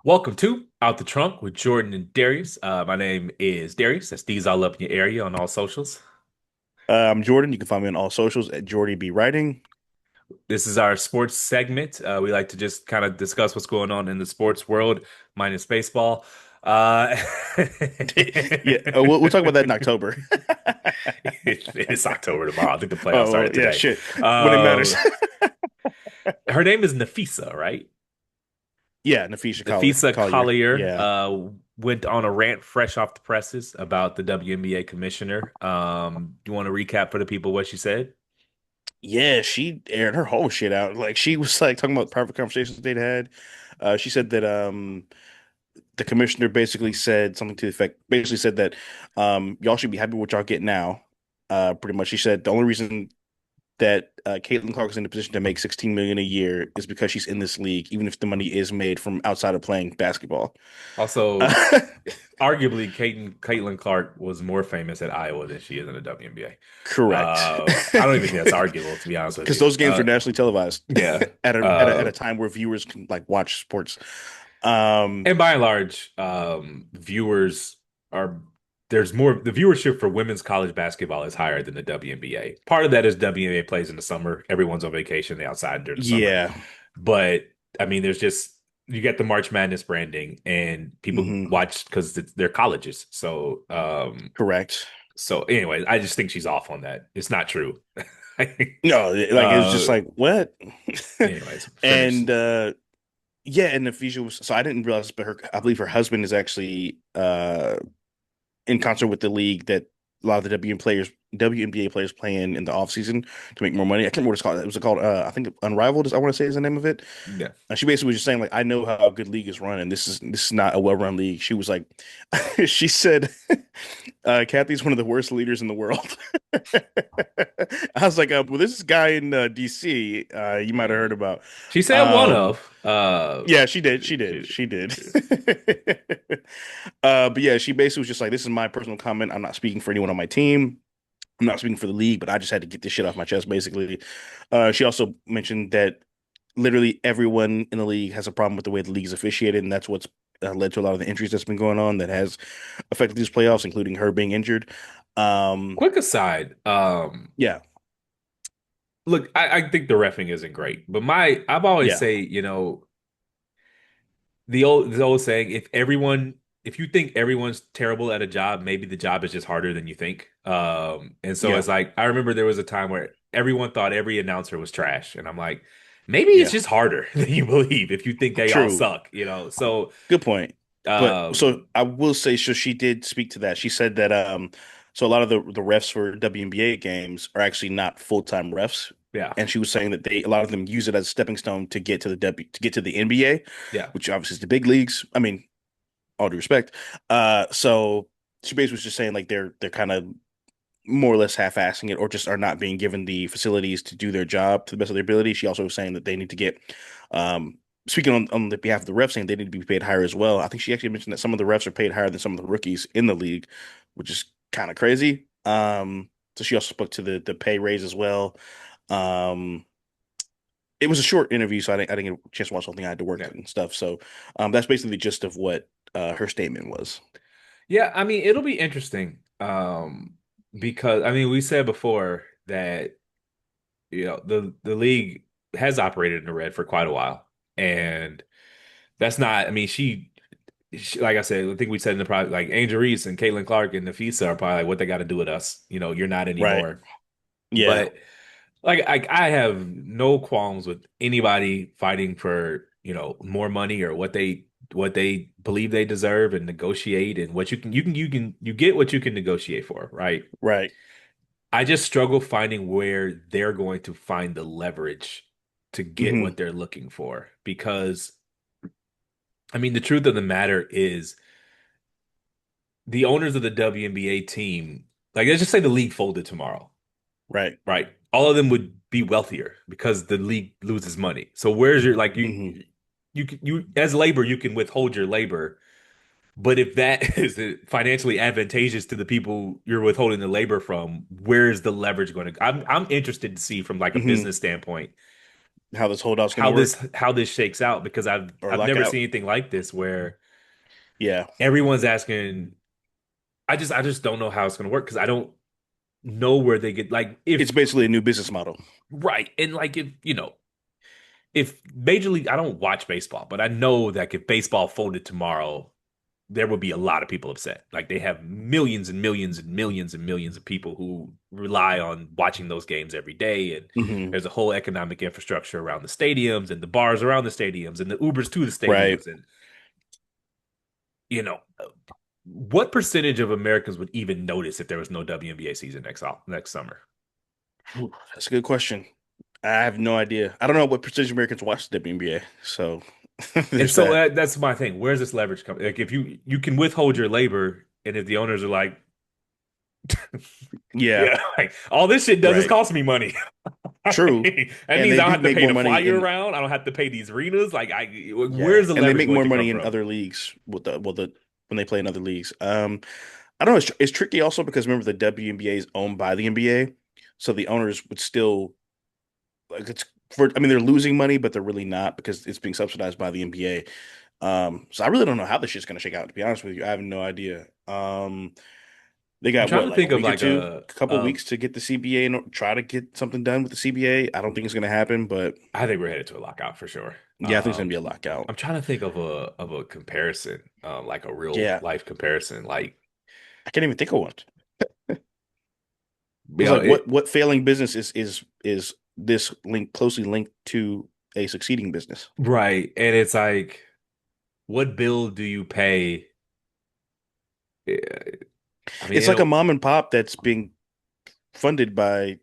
Welcome to Out the Trunk with Jordan and Darius. My name is Darius. That's D's all up in your area on all socials. I'm Jordan. You can find me on all socials at Jordy B Writing. This is our sports segment. We like to just kind of discuss what's going on in the sports world, minus baseball. Uh, Yeah, we'll talk about that in October. it's October tomorrow. I think the playoffs Oh, started yeah, today. shit. When it matters. Uh, Her name is Napheesa, right? Yeah, Napheesa Collier. Napheesa Collier. Collier Yeah. went on a rant fresh off the presses about the WNBA commissioner. You want to recap for the people what she said? Yeah, she aired her whole shit out. Like she was like talking about private conversations they'd had. She said that the commissioner basically said something to the effect, basically said that y'all should be happy with what y'all get now. Pretty much. She said the only reason that Caitlin Clark is in a position to make 16 million a year is because she's in this league, even if the money is made from outside of playing basketball. Also, arguably, Caitlin Clark was more famous at Iowa than she is in the WNBA. Correct. I don't even think that's arguable, to be honest with Because you. those games were nationally televised Yeah. at a time where viewers can like watch sports. Um, And by and large, viewers are there's more the viewership for women's college basketball is higher than the WNBA. Part of that is WNBA plays in the summer. Everyone's on vacation, they outside during the summer. yeah. But I mean, there's just you get the March Madness branding, and people Hmm. watch because they're colleges. Correct. So anyway, I just think she's off on that. It's not true. No, like it was just uh, like what? anyways, finish. And yeah, and the visual was so I didn't realize, but her I believe her husband is actually in concert with the league that a lot of the WNBA players play in the off season to make more money. I can't remember what it's called. It was called I think Unrivaled. I want to say is the name of it. Yeah. She basically was just saying like I know how a good league is run, and this is not a well run league. She was like, she said, Kathy's one of the worst leaders in the world. I was like, well, this guy in DC, you might have heard about. She said one Um, of yeah, she did. She did. she, She did. she, But yeah, she basically was just like, this is my personal comment. I'm not speaking for anyone on my team. I'm not speaking for the league, but I just had to get this shit off my chest, basically. She also mentioned that literally everyone in the league has a problem with the way the league is officiated, and that's what's led to a lot of the injuries that's been going on that has affected these playoffs, including her being injured. Um, quick aside. yeah, Look, I think the refing isn't great, but I've always yeah, say, the old saying, if you think everyone's terrible at a job, maybe the job is just harder than you think. And so yeah, it's like I remember there was a time where everyone thought every announcer was trash, and I'm like, maybe it's yeah. just harder than you believe if you think they all True. suck. So Good point. But so um I will say, so she did speak to that. She said that so a lot of the refs for WNBA games are actually not full-time refs. yeah, And she was saying that a lot of them use it as a stepping stone to get to to get to the NBA, yeah. which obviously is the big leagues. I mean, all due respect. So she basically was just saying like they're kind of more or less half-assing it or just are not being given the facilities to do their job to the best of their ability. She also was saying that they need to get speaking on the behalf of the refs, saying they need to be paid higher as well. I think she actually mentioned that some of the refs are paid higher than some of the rookies in the league, which is kind of crazy. So she also spoke to the pay raise as well. Um, it was a short interview, so I didn't get a chance to watch something. I had to work Yeah. and stuff. So that's basically the gist of what her statement was. Yeah, I mean, it'll be interesting. Because I mean, we said before that the league has operated in the red for quite a while, and that's not. I mean, she like I said, I think we said in the product like Angel Reese and Caitlin Clark and Napheesa are probably like what they got to do with us. You're not Right. anymore. Yeah. But like I have no qualms with anybody fighting for more money or what they believe they deserve and negotiate and what you get what you can negotiate for, right? Right. I just struggle finding where they're going to find the leverage to get Hmm. what they're looking for because I mean the truth of the matter is the owners of the WNBA team, like let's just say the league folded tomorrow, Right. right? All of them would be wealthier because the league loses money. So where's your like Hmm. you as labor you can withhold your labor, but if that is financially advantageous to the people you're withholding the labor from, where's the leverage going to? I'm interested to see from like a Hmm. business standpoint how this holdout's going to work how this shakes out because or I've never lockout. seen anything like this where Yeah, everyone's asking. I just don't know how it's going to work because I don't know where they get like it's if basically a new business model. right and like if if Major League, I don't watch baseball, but I know that if baseball folded tomorrow, there would be a lot of people upset. Like they have millions and millions and millions and millions of people who rely on watching those games every day. And Hmm. there's a whole economic infrastructure around the stadiums and the bars around the stadiums and the Ubers to the Right. stadiums. And, you know, what percentage of Americans would even notice if there was no WNBA season next summer? Whew, that's a good question. I have no idea. I don't know what percentage of Americans watch the WNBA, so And there's so that. that's my thing. Where's this leverage coming? Like if you can withhold your labor, and if the owners are like, Yeah, yeah, like all this shit does is right. cost me money. True. That And means they I don't do have to make pay more to money fly you in around. I don't have to pay these arenas. Like yeah, where's the and they leverage make going more to come money in from? other leagues with the when they play in other leagues. I don't know. It's tricky also because remember the WNBA is owned by the NBA, so the owners would still like it's for. I mean, they're losing money, but they're really not because it's being subsidized by the NBA. So I really don't know how this shit's gonna shake out. To be honest with you, I have no idea. They I'm got trying what, to like a think of week or like two, a couple a weeks to get the CBA and try to get something done with the CBA. I don't think it's gonna happen, but I think we're headed to a lockout for sure. yeah, I think it's gonna be a lockout. I'm trying to think of a comparison, like a real Yeah, life comparison. Like, I can't even think of one. you It's know, like it what failing business is this link closely linked to a succeeding business? right, and it's like, what bill do you pay? Eh, I mean, It's like a mom and pop that's being funded by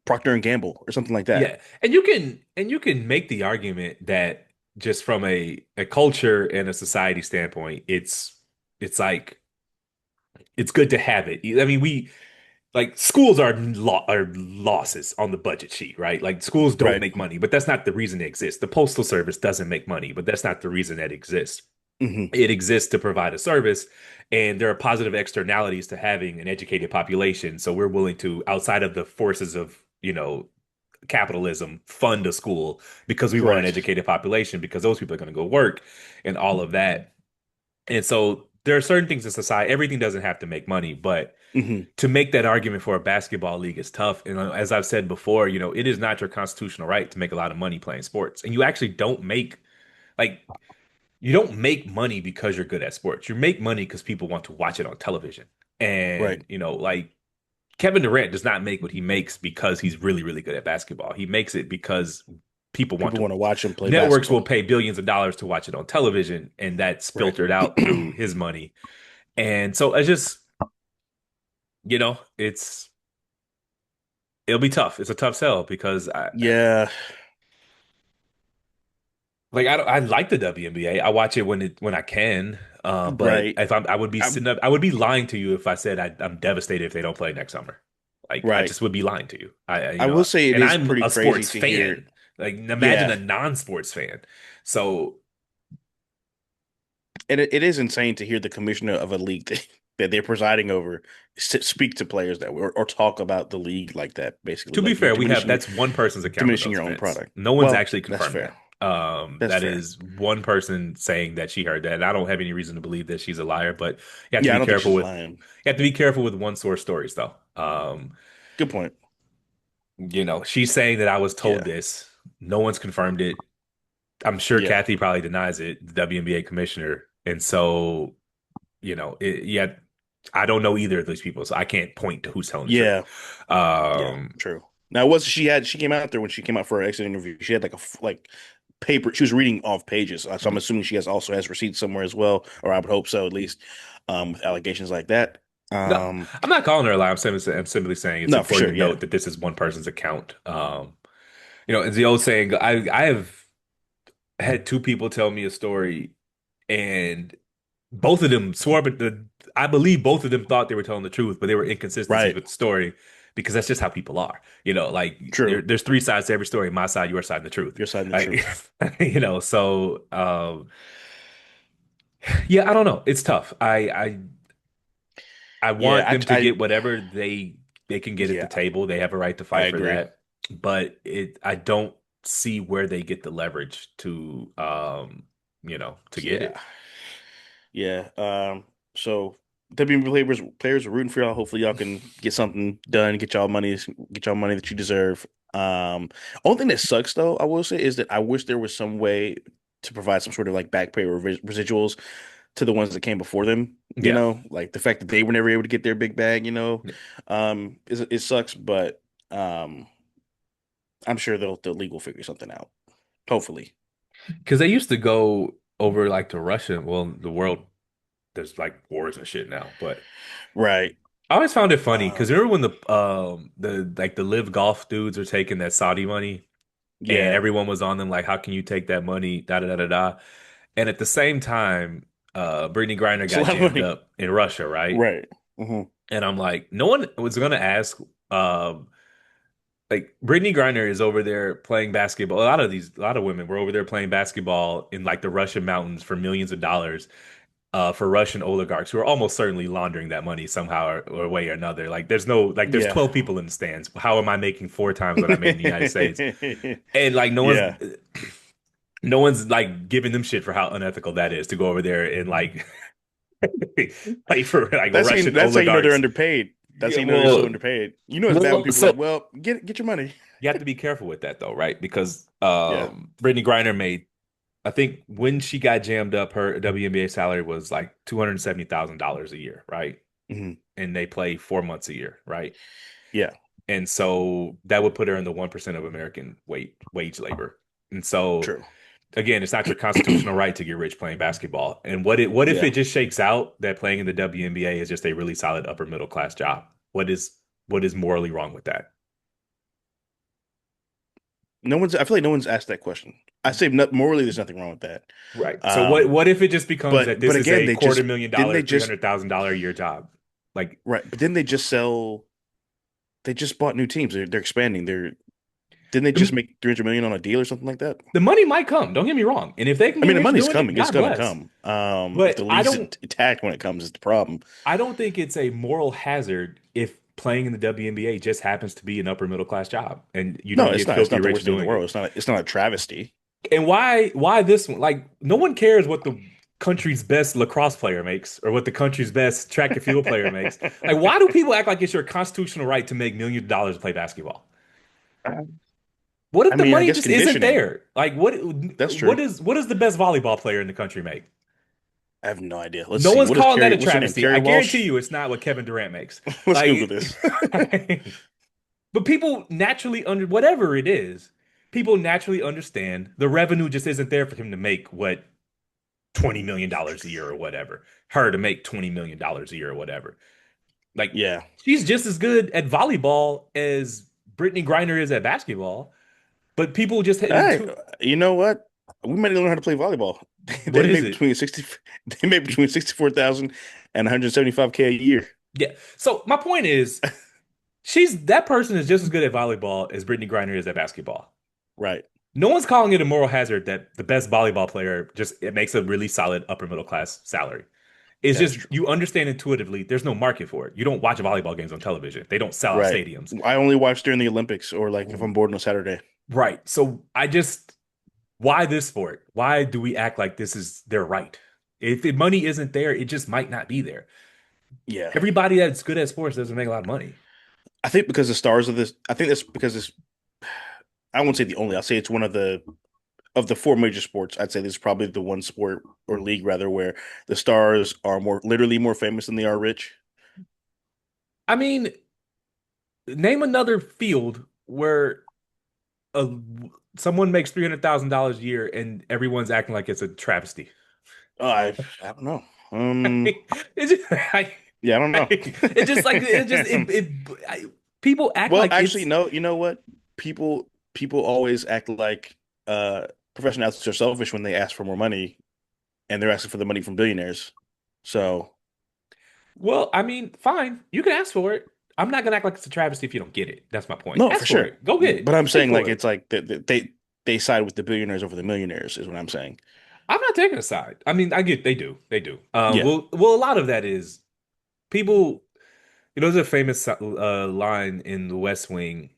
Procter and Gamble or something like that. yeah, and you can make the argument that just from a culture and a society standpoint, it's like it's good to have it. I mean, we like schools are losses on the budget sheet, right? Like schools don't Right. make money, but that's not the reason they exist. The postal service doesn't make money, but that's not the reason that exists. Hmm. It exists to provide a service, and there are positive externalities to having an educated population. So we're willing to, outside of the forces of, capitalism, fund a school because we want an Correct. educated population because those people are going to go work and all of that. And so there are certain things in society, everything doesn't have to make money, but Hmm. to make that argument for a basketball league is tough. And as I've said before, it is not your constitutional right to make a lot of money playing sports. And you actually don't make like you don't make money because you're good at sports. You make money because people want to watch it on television. Right. And, like Kevin Durant does not make what he makes because he's really, really good at basketball. He makes it because people want People to. want to watch them play Networks will basketball. pay billions of dollars to watch it on television, and that's Right. filtered out through his money. And so it's just, it'll be tough. It's a tough sell because Yeah. I like the WNBA. I watch it when I can. But Right. if I would be I'm sitting up, I would be lying to you if I said I'm devastated if they don't play next summer. Like I right. just would be lying to you. I will say it And is I'm pretty a crazy sports to hear. fan. Like imagine Yeah. a non-sports fan. So And it is insane to hear the commissioner of a league that they're presiding over speak to players that or talk about the league like that, basically. to be Like you're fair, that's one person's account of diminishing those your own events. product. No one's Well, actually that's confirmed fair. that. That's That fair. is one person saying that she heard that. And I don't have any reason to believe that she's a liar, but you have to Yeah, I be don't think careful she's with lying. one source stories though. Good point. She's saying that I was told Yeah. this. No one's confirmed it. I'm sure Yeah. Cathy probably denies it, the WNBA commissioner. And so, yeah, I don't know either of these people, so I can't point to who's telling the truth. Yeah. Yeah. Um, True. Now, was she came out there when she came out for her exit interview? She had like like paper. She was reading off pages, so I'm assuming she also has receipts somewhere as well, or I would hope so at least. With allegations like that. no, Um, I'm not calling her a lie. I'm simply saying it's no, for important sure. to Yeah. note that this is one person's account. It's the old saying. I have had two people tell me a story, and both of them swore, but I believe both of them thought they were telling the truth, but there were inconsistencies Right. with the story because that's just how people are. Like True. there's three sides to every story: my side, your side, and the truth. Your side of the Like, truth. so yeah, I don't know. It's tough. I want Yeah. them to get whatever they can get at the Yeah. table. They have a right to I fight for agree. that. But I don't. see where they get the leverage to to get Yeah. it. Yeah. So WNBA players are rooting for y'all. Hopefully y'all can get something done, get y'all money that you deserve. Only thing that sucks though, I will say, is that I wish there was some way to provide some sort of like back pay or residuals to the ones that came before them, Yeah. like the fact that they were never able to get their big bag, it sucks, but um I'm sure the league will figure something out. Hopefully. Because they used to go over like to Russia. Well, the world, there's like wars and shit now. But Right. I always found it funny because Um, remember when the live golf dudes are taking that Saudi money and yeah. everyone was on them like, how can you take that money? Da da da da da. And at the same time, Brittany Griner It's a got lot of jammed money. up in Russia, right? Right. Hmm. And I'm like, no one was gonna ask. Like Brittany Griner is over there playing basketball. A lot of women were over there playing basketball in like the Russian mountains for millions of dollars, for Russian oligarchs who are almost certainly laundering that money somehow or way or another. Like there's no like there's Yeah. 12 people in the stands. How am I making four times what I made in the United States? And like Yeah. no one's like giving them shit for how unethical that is to go over there and like like for like Russian That's how you know they're oligarchs. underpaid. That's Yeah, how you know they're so well, underpaid. It's bad when people are so like, well, get your money. you have to be careful with that though, right? Because Yeah. Brittany Griner made, I think when she got jammed up, her WNBA salary was like $270,000 a year, right? Hmm. And they play 4 months a year, right? Yeah. And so that would put her in the 1% of American wage labor. And so True. again, it's not your constitutional right to get rich playing basketball. And what if Yeah. it just shakes out that playing in the WNBA is just a really solid upper middle class job? What is morally wrong with that? I feel like no one's asked that question. I say no, morally, there's nothing wrong with that. Right. So Um, what if it just becomes that but this is again, a they quarter just million didn't dollar, they just $300,000 a year job? Like right, but didn't they just sell they just bought new teams. They're expanding. Didn't they just the, make 300 million on a deal or something like that? the money might come. Don't get me wrong. And if they can I get mean, the rich money's doing it, coming. It's God gonna bless. come. If the But league's intact when it comes is the problem. I don't think it's a moral hazard if playing in the WNBA just happens to be an upper middle class job and you No, don't it's get not. It's filthy not the rich worst thing in the doing world. it. It's not a travesty. And why this one? Like no one cares what the country's best lacrosse player makes or what the country's best track and field player makes. Like why do people act like it's your constitutional right to make millions of dollars to play basketball? What if I the mean, I money guess just isn't conditioning. there? Like That's true. what is the best volleyball player in the country make? I have no idea. Let's No see. one's What is calling that Carrie? a What's her name? travesty. Carrie I guarantee Walsh. you it's not what Kevin Durant makes. Let's Google Like this. but people naturally under whatever it is, people naturally understand the revenue just isn't there for him to make what $20 million a year or whatever. Her to make $20 million a year or whatever. Like Yeah. she's just as good at volleyball as Brittany Griner is at basketball, but people just Hey, you know what? We might learn how to play volleyball. what is it? They make between 64,000 and 175K a year. Yeah. So my point is, she's that person is just as good at volleyball as Brittany Griner is at basketball. Right. No one's calling it a moral hazard that the best volleyball player just it makes a really solid upper middle class salary. It's That's just true. you understand intuitively there's no market for it. You don't watch volleyball games on television. They don't sell out Right. stadiums. I only watch during the Olympics or like if I'm bored on a Saturday. Right. So I just why this sport? Why do we act like this is their right? If the money isn't there, it just might not be there. Yeah. Everybody that's good at sports doesn't make a lot of money. I think because the stars of this, I think that's because it's, I won't say the only, I'll say it's one of the four major sports. I'd say this is probably the one sport or league rather where the stars are literally more famous than they are rich. I mean, name another field where a someone makes $300,000 a year and everyone's acting like it's a travesty. I don't know. It's just, Yeah, I don't know. it just like it just people act Well, like actually, it's no. You know what? People always act like professional athletes are selfish when they ask for more money, and they're asking for the money from billionaires. So well, I mean, fine, you can ask for it. I'm not gonna act like it's a travesty if you don't get it. That's my point. no, for Ask for sure. it. Go get But it. I'm Pay saying like for it. it's like they side with the billionaires over the millionaires is what I'm saying. I'm not taking a side. I mean, I get they do. They do. Yeah. Well, a lot of that is people. There's a famous line in The West Wing.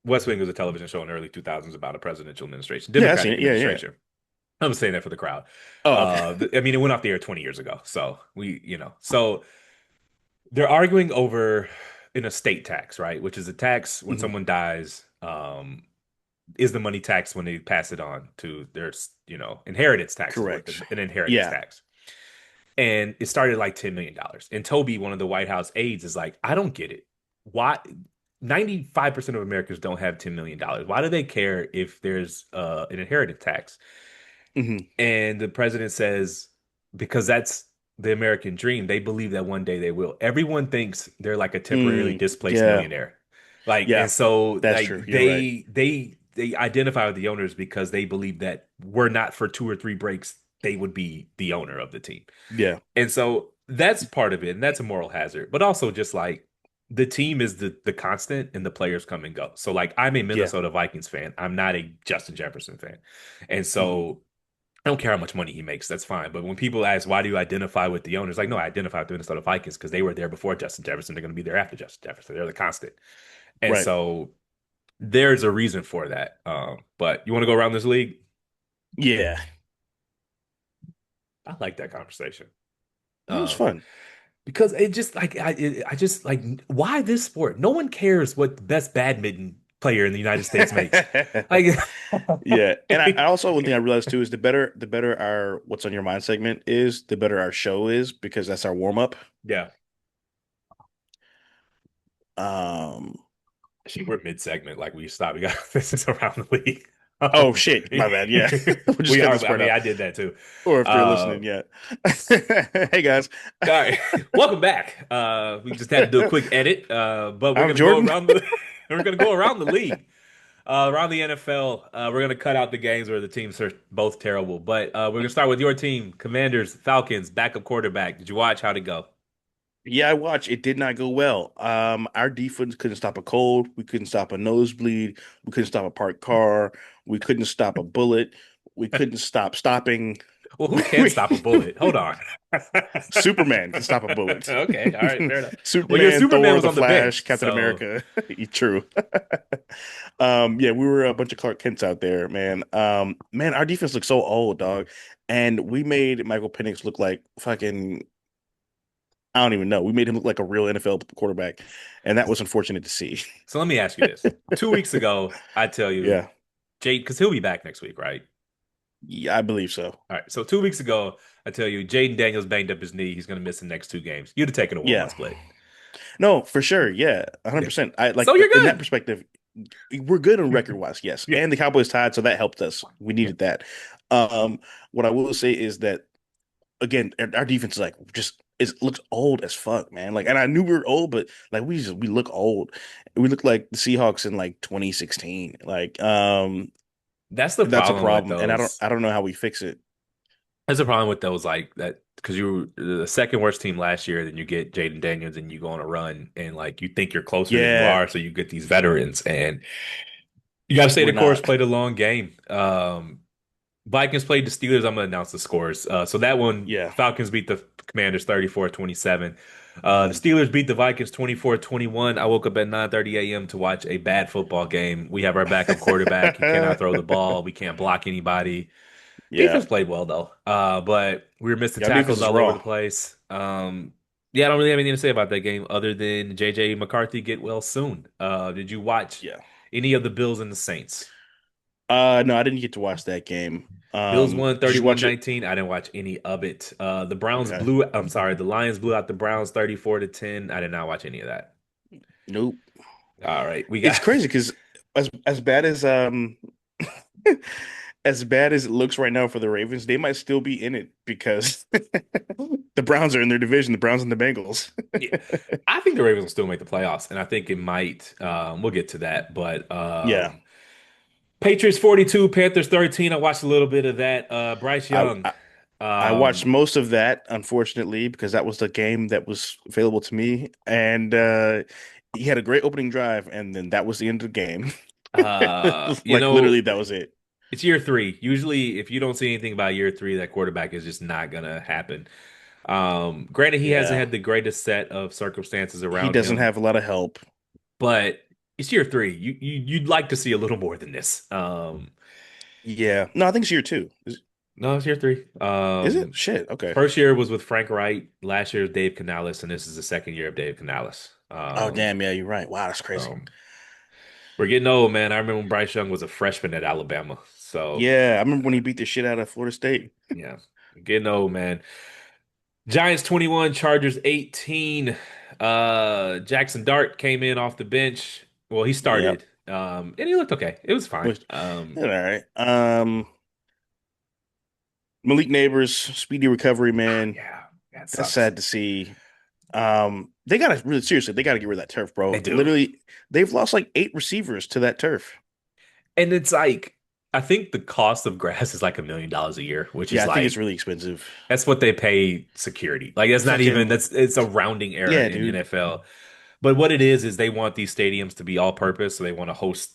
West Wing was a television show in the early 2000s about a presidential administration, Yeah, I seen Democratic it. Yeah, yeah. administration. I'm saying that for the crowd. Oh, okay. I mean, it went off the air 20 years ago. So so they're arguing over an estate tax, right? Which is a tax when Hmm. someone dies. Is the money taxed when they pass it on to their, inheritance tax is what Correct. an inheritance Yeah. tax. And it started like $10 million. And Toby, one of the White House aides, is like, I don't get it. Why 95% of Americans don't have $10 million. Why do they care if there's an inheritance tax? Hmm. And the president says, because that's the American dream. They believe that one day they will. Everyone thinks they're like a temporarily displaced Yeah. millionaire. Like, Yeah. and so That's true. like You're right. they identify with the owners because they believe that were not for two or three breaks, they would be the owner of the team. Yeah. And so that's part of it, and that's a moral hazard. But also just like the team is the constant and the players come and go. So like I'm a Yeah. Minnesota Vikings fan. I'm not a Justin Jefferson fan. And Hmm. so I don't care how much money he makes. That's fine. But when people ask, why do you identify with the owners? Like, no, I identify with the Minnesota Vikings because they were there before Justin Jefferson. They're going to be there after Justin Jefferson. They're the constant. And Right. so there's a reason for that. But you want to go around this league? Yeah. I like that conversation. That was Um, fun. because it just like I just like why this sport? No one cares what the best badminton player in the United States makes. Like, Yeah. And I also one thing I realized too is the better our what's on your mind segment is, the better our show is because that's our warm up. yeah, Um actually, we're mid segment. Like we stop. We got this is around the league. oh shit, my bad. Yeah. We'll just We cut are. this I part mean, out. I did that too. Or if they're Uh, listening, yeah. Hey guys. all right, welcome back. We just had to do a quick edit, but we're I'm gonna go Jordan. around the we're gonna go around the league. Around the NFL, we're gonna cut out the games where the teams are both terrible. But we're gonna start with your team, Commanders, Falcons, backup quarterback. Did you watch? How'd it go? Yeah, I watched. It did not go well. Our defense couldn't stop a cold. We couldn't stop a nosebleed. We couldn't stop a parked car. We couldn't stop a bullet. We couldn't stop stopping. Well, who can We, stop a bullet? Hold on. Superman can stop a bullet. Okay, all right, fair enough. Well, your Superman, Superman Thor, was the on the Flash, bench, Captain so America. True. Yeah, we were a bunch of Clark Kents out there, man. Man, our defense looked so old, dog. And we made Michael Penix look like fucking, I don't even know. We made him look like a real NFL quarterback, and that was unfortunate to see. so let me ask you this. 2 weeks ago, I tell you, Yeah. Jade, because he'll be back next week, right? Yeah, I believe so. All right. So 2 weeks ago, I tell you, Jaden Daniels banged up his knee. He's going to miss the next two games. You'd have taken a 1-1 Yeah. split. No, for sure. Yeah, Yeah. 100%. I So like you're in that good. perspective, we're good on record wise, yes. Yeah. And the Cowboys tied, so that helped us. We Yeah. needed that. What I will say is that again, our defense is like just is looks old as fuck, man. Like, and I knew we were old, but like we look old. We look like the Seahawks in like 2016. Like, That's the that's a problem with problem, and I don't those. I don't know how we fix it. That's the problem with those, like that, because you were the second worst team last year. Then you get Jaden Daniels and you go on a run, and like you think you're closer than you Yeah, are. So you get these veterans, and you got to stay we're the course, not. play the long game. Vikings played the Steelers. I'm going to announce the scores. So that one, Yeah. Falcons beat the Commanders 34-27. The Mhm. Steelers beat the Vikings 24-21. I woke up at 9:30 a.m. to watch a bad football game. We have our backup quarterback. He cannot throw the ball. We can't block anybody. Yeah. Defense played well though. But we were missing Our defense tackles is all over the raw. place. Yeah, I don't really have anything to say about that game other than JJ McCarthy get well soon. Did you watch Yeah. any of the Bills and the Saints? No, I didn't get to watch that game. Bills won Did you watch it? 31-19. I didn't watch any of it. Okay. I'm sorry, the Lions blew out the Browns 34-10. I did not watch any of that. Nope. All right, we It's got crazy because as bad as as bad as it looks right now for the Ravens, they might still be in it because the Browns are in their division, the Browns and the Bengals. yeah. I think the Ravens will still make the playoffs, and I think it might. We'll get to that, but Yeah. Patriots 42, Panthers 13. I watched a little bit of that. Bryce I, Young. I I watched Um, most of that, unfortunately, because that was the game that was available to me. And he had a great opening drive, and then that was the end of the game. you Like know, literally, that was it. it's year three. Usually, if you don't see anything about year three, that quarterback is just not gonna happen. Granted, he hasn't Yeah. had the greatest set of circumstances He around doesn't him, have a lot of help. but it's year three. You'd like to see a little more than this. Yeah. No, I think it's year two. No, it's year three. Is it? Shit. Okay. First year was with Frank Wright. Last year was Dave Canales, and this is the second year of Dave Canales. Oh, damn. Yeah, you're right. Wow, that's crazy. Um, we're getting old, man. I remember when Bryce Young was a freshman at Alabama. So Yeah, I remember when he beat the shit out of Florida State. yeah, getting old, man. Giants 21, Chargers 18. Jackson Dart came in off the bench. Well, he Yep. started, and he looked okay. It was fine. Was all right. Malik Neighbors, speedy recovery, man. Yeah, that That's sucks. sad to see. They gotta really seriously, they gotta get rid of that turf, They bro. do. Literally, they've lost like 8 receivers to that turf. And it's like, I think the cost of grass is like $1 million a year, which Yeah, is I think it's like, really expensive. that's what they pay security. Like, that's not even, Fucking it's a rounding error yeah, in dude. NFL. But what it is they want these stadiums to be all purpose. So they want to host,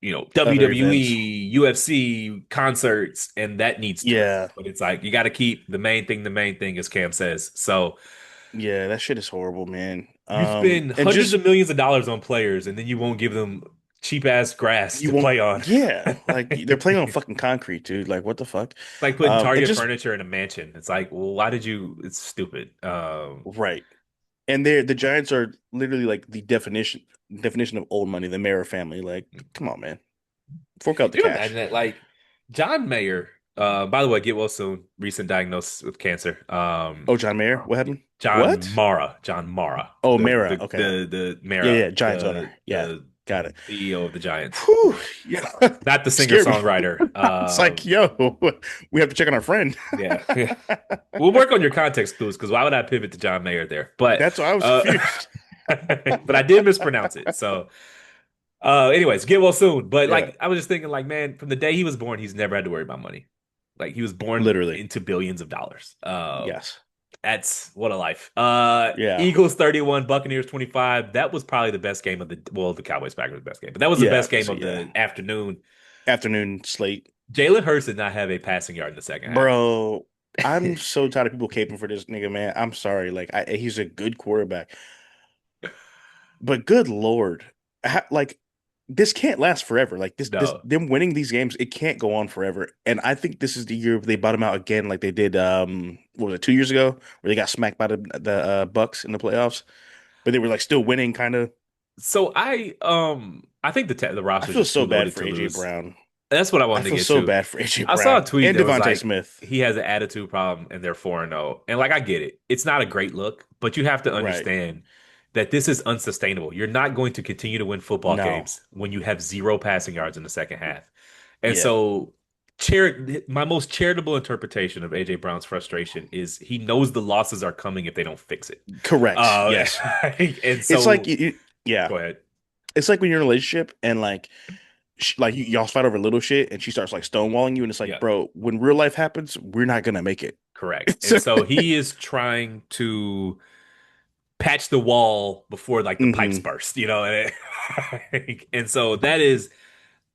Other WWE, events. UFC concerts, and that needs turf. Yeah, But it's like, you got to keep the main thing, as Cam says. So yeah, that shit is horrible, man. you spend And hundreds just of millions of dollars on players, and then you won't give them cheap ass grass you to won't. play on. Yeah, like they're playing on fucking concrete, dude. Like what the fuck? Like putting And Target just furniture in a mansion. It's like, well, why did you? It's stupid. right. And they're the Giants are literally like the definition of old money, the Mara family. Like, come on, man, fork out the Can you imagine cash. that? Like John Mayer. By the way, get well soon. Recent diagnosis with cancer. Oh, John Mayer, what happened? What? John Mara, Oh, the Mara. the Okay, the the yeah, Mara, yeah, Giants owner. Yeah, the got it. CEO of the Giants, Whew, yeah, not the singer scared me. songwriter. It's like, yo, we have to check on our friend. Yeah, yeah. We'll work on your context clues because why would I pivot to John Mayer there? But That's why I was uh, confused. but I did mispronounce it. So anyways, get well soon. But Yeah, like I was just thinking, like, man, from the day he was born, he's never had to worry about money. Like he was born literally. into billions of dollars. Yes. That's what a life. Yeah. Eagles 31, Buccaneers 25. That was probably the best game of the Cowboys Packers the best game, but that was the Yeah. best game So of yeah. the afternoon. Afternoon slate. Jalen Hurts did not have a passing yard in the second half. Bro, I'm so tired of people caping for this nigga, man. I'm sorry. Like he's a good quarterback. But good Lord. Like this can't last forever. Like this No. them winning these games, it can't go on forever. And I think this is the year they bottom out again, like they did what was it, 2 years ago, where they got smacked by the Bucks in the playoffs, but they were like still winning kind of. So I think the I roster is feel just so too bad loaded for to AJ lose. Brown. That's what I I wanted to feel get so to. bad for AJ I saw a Brown tweet and that was Devontae like Smith. he has an attitude problem and they're 4-0. And like I get it. It's not a great look, but you have to Right. understand that this is unsustainable. You're not going to continue to win football No. games when you have zero passing yards in the second half. And Yeah. so my most charitable interpretation of AJ Brown's frustration is he knows the losses are coming if they don't fix it. Correct. Uh, Yes. and It's like so yeah. go ahead. It's like when you're in a relationship and like y'all fight over little shit and she starts like stonewalling you and it's like, Yeah. bro, when real life happens, we're not gonna make it. Correct. And so he is trying to patch the wall before like the pipes Hmm. burst, and so that is,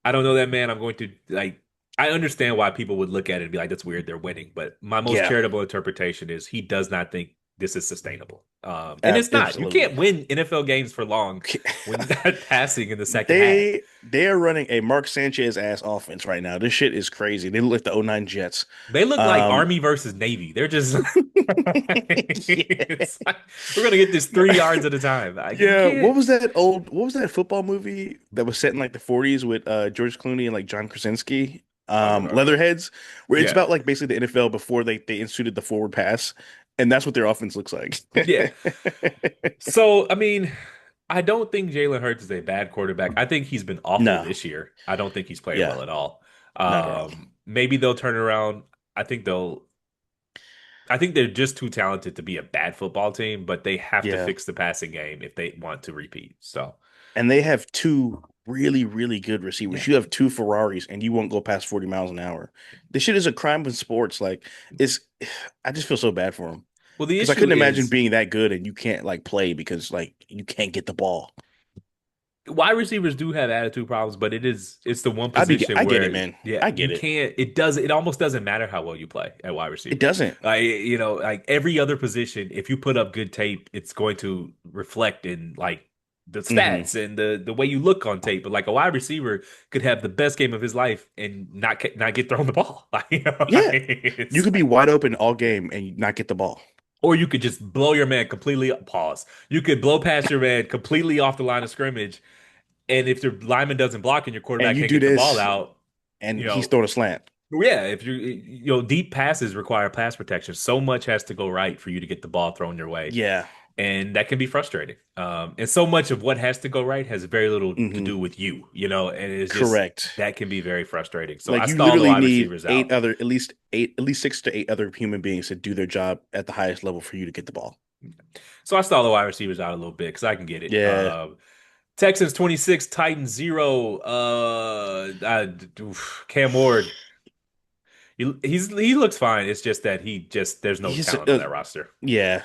I don't know that man. I'm going to like, I understand why people would look at it and be like, that's weird, they're winning. But my most Yeah, charitable interpretation is he does not think this is sustainable. And it's not. You absolutely. can't win NFL games for long when you're not passing in the second half. They are running a Mark Sanchez ass offense right now. This shit is crazy. They look like the '09 Jets. They look like Um, Army versus Navy. They're just yeah. it's like we're gonna get this 3 yards at a time. Like you Yeah, can't. what was that football movie that was set in like the 40s with George Clooney and like John Krasinski? I don't know. Leatherheads, where it's Yeah, about like basically the NFL before they instituted the forward pass, and that's what their offense looks like. yeah. So I mean, I don't think Jalen Hurts is a bad quarterback. I think he's been awful No, this year. I don't think he's played yeah, well at all. not at all. Maybe they'll turn around. I think they'll. I think they're just too talented to be a bad football team, but they have to Yeah, fix the passing game if they want to repeat. So and they have two really, really good receivers. yeah. You have two Ferraris, and you won't go past 40 miles an hour. This shit is a crime in sports. Like, it's, I just feel so bad for him Well, the because I issue couldn't imagine is being that good and you can't like play because like you can't get the ball. wide receivers do have attitude problems, but it's the one position I get it, where man. yeah, I you get it. can't it almost doesn't matter how well you play at wide It receiver. doesn't. Like every other position, if you put up good tape, it's going to reflect in like the Hmm. stats and the way you look on tape. But like a wide receiver could have the best game of his life and not get thrown the ball. Like, you know, Yeah. You it's could be wide open all game and not get the ball. or you could just blow your man completely pause. You could blow past your man completely off the line of scrimmage, and if your lineman doesn't block and your And quarterback you can't do get the ball this out, and you he's know, throwing a slant. yeah, if deep passes require pass protection. So much has to go right for you to get the ball thrown your way, Yeah. and that can be frustrating. And so much of what has to go right has very little to Hmm. do with you, and it's just Correct. that can be very frustrating. So I Like you stall the literally wide need receivers out. at least 6 to 8 other human beings to do their job at the highest level for you to get the ball. So I stall the wide receivers out a little bit because I can get it. Yeah. Texans 26, Titans 0. Cam Ward, he looks fine. It's just that there's no He's talent on that roster. yeah.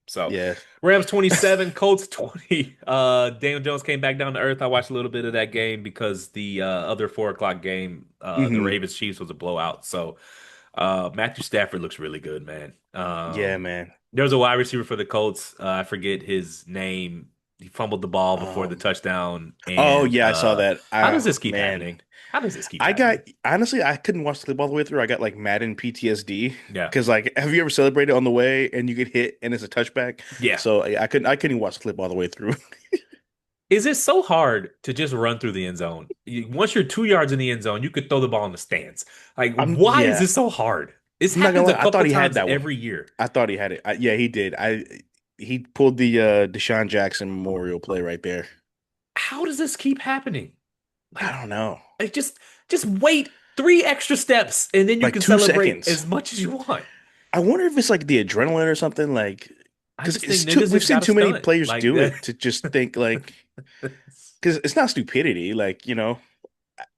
So Yeah. Rams 27, Colts 20. Daniel Jones came back down to earth. I watched a little bit of that game because the other 4 o'clock game, the Hmm. Ravens Chiefs was a blowout. So Matthew Stafford looks really good, man. Yeah, man. There's a wide receiver for the Colts. I forget his name. He fumbled the ball before the Um touchdown. oh And yeah, I saw that. how does this keep Man. happening? How does this keep I got happening? honestly, I couldn't watch the clip all the way through. I got like Madden PTSD Yeah. because like, have you ever celebrated on the way and you get hit and it's a touchback? Yeah. So I couldn't watch the clip all the way through. Is it so hard to just run through the end zone? Once you're 2 yards in the end zone, you could throw the ball in the stands. Like, why is Yeah, this so hard? This I'm not gonna happens a lie. I thought couple he had times that one. every year. I thought he had it. Yeah, he did. He pulled the Deshaun Jackson memorial play right there. How does this keep happening? I Like, don't know. like just wait 3 extra steps and then you Like can two celebrate seconds. as much as you want. I wonder if it's like the adrenaline or something. Like, I because just think it's too. niggas We've just seen got to too many stunt players like do that. it to just think like, because it's not stupidity. Like,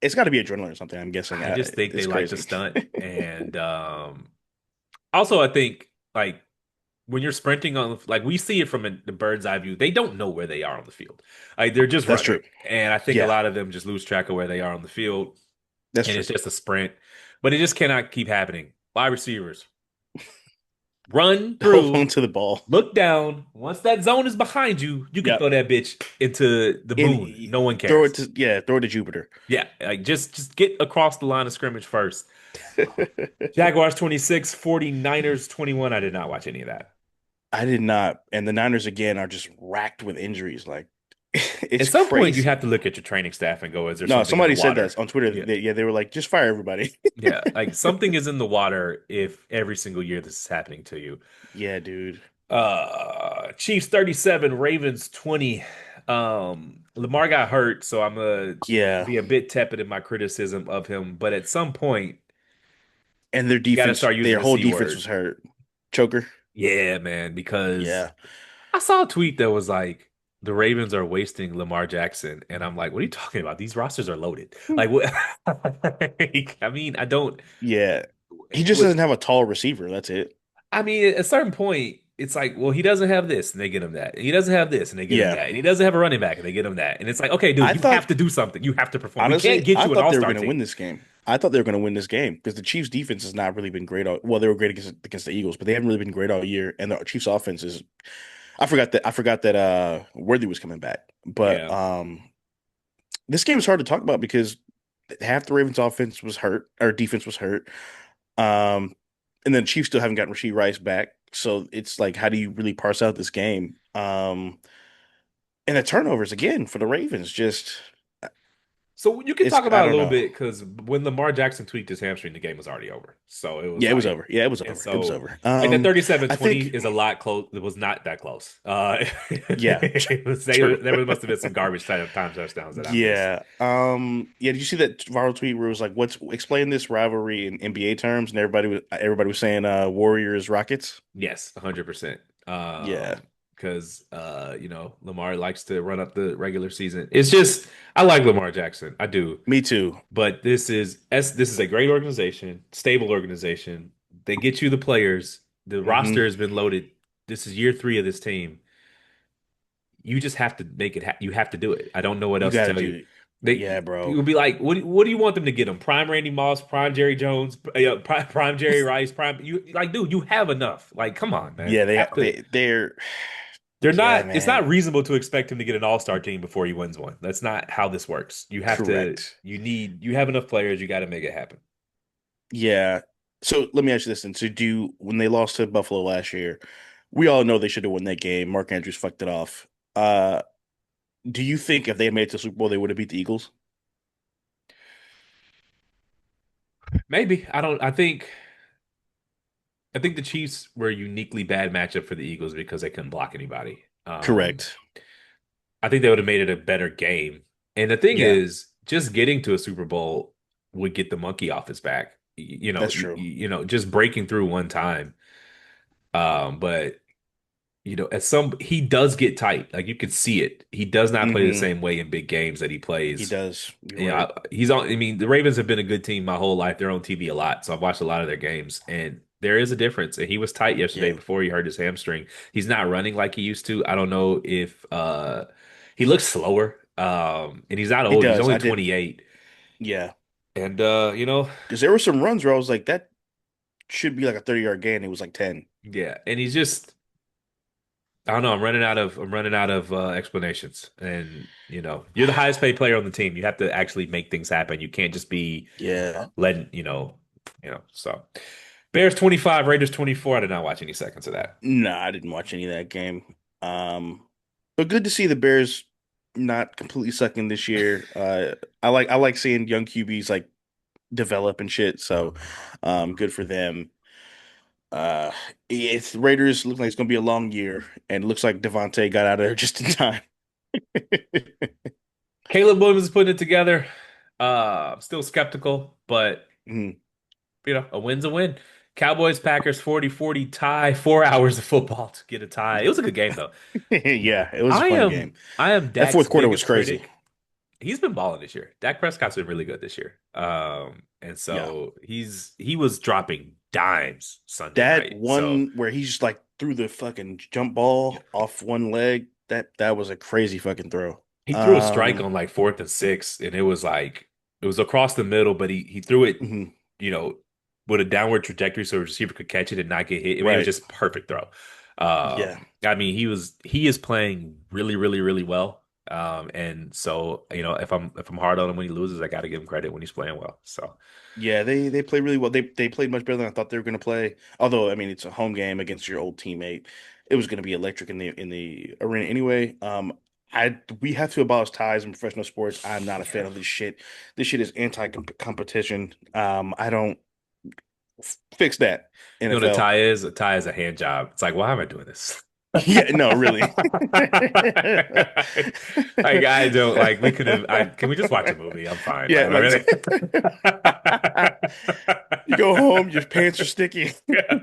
it's got to be adrenaline or something. I'm guessing. I just think they It's like to crazy. stunt, and also I think like when you're sprinting on, like we see it from the bird's eye view, they don't know where they are on the field. Like they're just That's running, true. and I think a Yeah, lot of them just lose track of where they are on the field, that's and true. it's just a sprint. But it just cannot keep happening. Wide receivers run Hold on through, to the ball. look down. Once that zone is behind you, you can throw Yep. that bitch into the And moon. No one throw it cares. to yeah, throw it to Jupiter. Yeah, like just get across the line of scrimmage first. Jaguars 26, 49ers 21. I did not watch any of that. I did not. And the Niners again are just racked with injuries. Like At it's some point, you have crazy. to look at your training staff and go, is there No, something in the somebody said water? that on Twitter. Yeah. Yeah, they were like, just fire everybody. Yeah. Like something is in the water if every single year this is happening to you. Yeah, dude. Chiefs 37, Ravens 20. Lamar got hurt, so I'm gonna Yeah. be a bit tepid in my criticism of him. But at some point, And their you got to defense, start using their the whole C defense word. was hurt. Choker. Yeah, man, because Yeah. I saw a tweet that was like, the Ravens are wasting Lamar Jackson. And I'm like, what are you talking about? These rosters are loaded. Like, what? I mean, I don't. Yeah. He just With, doesn't have a tall receiver. That's it. I mean, at a certain point, it's like, well, he doesn't have this, and they get him that. And he doesn't have this, and they get him Yeah. that. And he doesn't have a running back, and they get him that. And it's like, okay, dude, I you have thought to do something. You have to perform. We can't honestly, get I you an thought they were all-star going to win team. this game. I thought they were going to win this game because the Chiefs' defense has not really been great. Well, they were great against the Eagles, but they haven't really been great all year. And the Chiefs' offense is. I forgot that Worthy was coming back, but Yeah. this game is hard to talk about because half the Ravens' offense was hurt or defense was hurt. Um, and then Chiefs still haven't gotten Rasheed Rice back, so it's like, how do you really parse out this game? And the turnovers again for the Ravens, just So you can talk I about it a don't little know. bit because when Lamar Jackson tweaked his hamstring, the game was already over. So it was Yeah, it was like, over. Yeah, it was and over. It was so over. like that I 37-20 think is a lot close. It was not that close. yeah, It was, true. there must have been some garbage time touchdowns that I missed. Yeah. Yeah, did you see that viral tweet where it was like, "What's explain this rivalry in NBA terms?" And everybody was saying Warriors Rockets. Yes, 100%. Yeah. Because Lamar likes to run up the regular season. It's just I like Lamar Jackson. I do. Me too. But this is a great organization, stable organization. They get you the players. The roster Hmm. has been loaded. This is year 3 of this team. You just have to make it. You have to do it. I don't know what You else to got to tell do you. it. They Yeah, People bro. be like, what do you want them to get them? Prime Randy Moss, prime Jerry Jones, prime Jerry Rice, prime. You like, dude, you have enough. Like, come on, man. Yeah, You have to. they're. They're Yeah, not, it's not man. reasonable to expect him to get an all-star team before he wins one. That's not how this works. Correct. You have enough players, you got to make it happen. Yeah. So let me ask you this then. So when they lost to Buffalo last year, we all know they should have won that game. Mark Andrews fucked it off. Do you think if they had made it to the Super Bowl, they would have beat the Eagles? Maybe. I think the Chiefs were a uniquely bad matchup for the Eagles because they couldn't block anybody. Correct. I think they would have made it a better game. And the thing Yeah, is, just getting to a Super Bowl would get the monkey off his back. that's true. Just breaking through one time. But at some he does get tight. Like you can see it. He does not play the Hmm. same way in big games that he He plays. does. You're right. He's on. I mean, the Ravens have been a good team my whole life. They're on TV a lot, so I've watched a lot of their games, and there is a difference. And he was tight yesterday Yeah, before he hurt his hamstring. He's not running like he used to. I don't know if he looks slower. And he's not he old. He's does. only I did. 28. Yeah, And because there were some runs where I was like, that should be like a 30-yard gain. It was like 10. yeah, and he's just I don't know. I'm running out of explanations. And you're the highest paid player on the team. You have to actually make things happen. You can't just be Yeah. letting So Bears 25, Raiders 24. I did not watch any seconds of that. No, I didn't watch any of that game. But good to see the Bears not completely sucking this year. I like seeing young QBs like develop and shit. So, good for them. Uh, it's Raiders look like it's gonna be a long year, and it looks like Devontae got out of there just in time. Caleb Williams is putting it together. I'm still skeptical, but Mhm. a win's a win. Cowboys Packers 40-40 tie. 4 hours of football to get a tie. It was a good game though. Yeah, it was a I fun am game. I am That Dak's fourth quarter was biggest crazy. critic. He's been balling this year. Dak Prescott's been really good this year. And Yeah. so he was dropping dimes Sunday That night. So one where he just like threw the fucking jump yeah, ball off one leg, that was a crazy fucking throw. he threw a strike Um, on like 4th and 6, and it was across the middle, but he threw it, mhm, you know, with a downward trajectory so a receiver could catch it and not get hit. I mean, it was right. just perfect throw. Yeah. I mean, he is playing really, really, really well. And so if I'm hard on him when he loses, I got to give him credit when he's playing well. So. Yeah, they play really well. They played much better than I thought they were going to play. Although, I mean, it's a home game against your old teammate. It was going to be electric in the arena anyway. I we have to abolish ties in professional sports. I'm not a fan of this shit. This shit is anti-competition. I don't fix that, You know what a NFL. tie is? A tie is a hand job. It's like, why am I doing this? Yeah, no, really. Like I don't like we could have I can we just watch a movie? I'm fine. Like Yeah, am I like really? you go home, your pants are sticky. Yeah.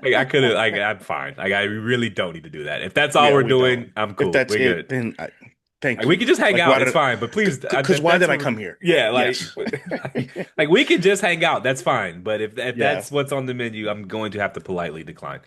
Like I could have like I'm fine. Like I really don't need to do that. If that's all Yeah, we're we don't. doing, I'm If cool. that's We're it, good. then Like thank we you. could just hang Like, out. It's fine. But please, because if why that's did I what come here? yeah, Yes. like we could just hang out. That's fine. But if Yeah. that's what's on the menu, I'm going to have to politely decline.